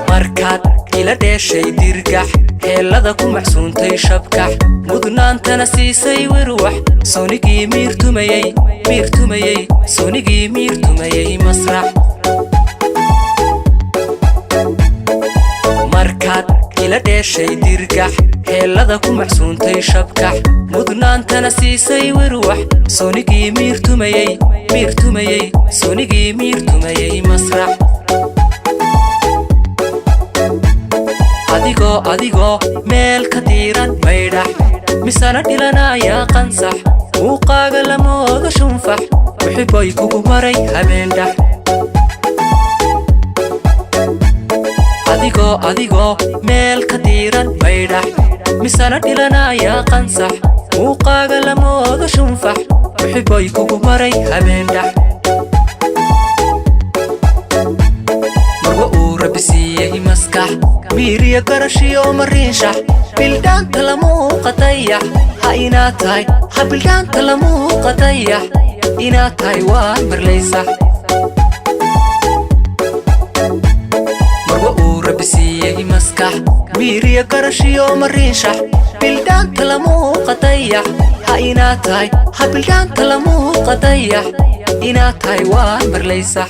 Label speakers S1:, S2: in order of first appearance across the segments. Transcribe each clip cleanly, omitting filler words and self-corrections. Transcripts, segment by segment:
S1: markaad ila dheeshay dirgax heelada ku maxsuuntay shabkax mudnaantana siisay wirwax soonigii miirtumayay masrax markaad ila dheeshay dirgax heelada ku maxsuuntay shabkax mudnaantana siisay wirwax soonigii miirtumayay masrax adigoo meel ka diiran maydhax misana dhilanaya qansax muuqaaga lamooga shunfax muxibbay kugu maray habeendhax adigoo meel ka diiran maydhax misana dhilanaya qansax muuqaaga lamooga shunfax muxibbay kugu maray habeendhax marwa uu rabbi siiyey maskax miiriya garashiyo mariinshax bildhaanta lamuuqatayax bildhaanta lamuuqatayax inaad tahay waa marlaysax marwa uu rabbi siiyey maskax miiriya garashiyo mariinshax bildhaanta lamuuqatayax bildhaanta lamuuqatayax inaad tahay waa marlaysax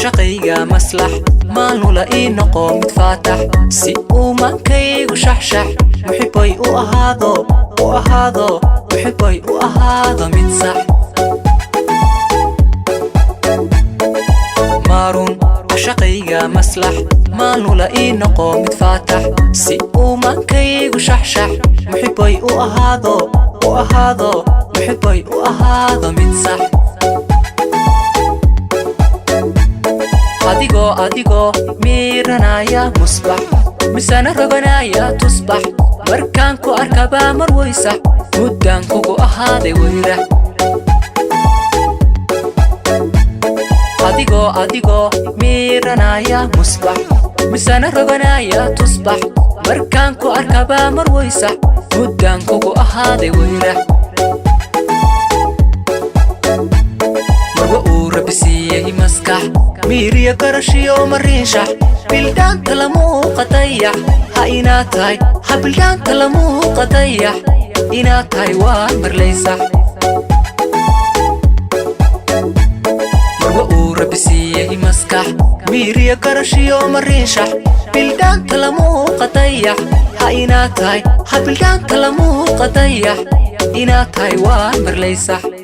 S1: shaqayga maslax maalnula ii noqo mid faatax si uu maankaygu shaxshax muxibbay u ahaado mid sax maarun shaqayga maslax maalnula ii noqo mid faatax si uu maankaygu shaxshax muxibbay u ahaado mid sax adigoo miiranaya musbax misana roganaya tusbax markaan ku arkabaa mar waysax muddaan kugu ahaaday weyrax adigoo miiranaya musbax misana roganaya tusbax markaan ku arkabaa mar waysax muddaan kugu ahaaday weyrax marwa uu rabbi siiyey maskax miiriya garashiyo mariinshax bildhaanta lamuuqatayax bildhaanta lamuuqatayax inaad tahay waa marlaysax marwa uu rabbi siiyey maskax miiriya garashiyo mariinshax bildhaanta lamuuqatayax bildhaanta lamuuqatayax inaad tahay waa marlaysax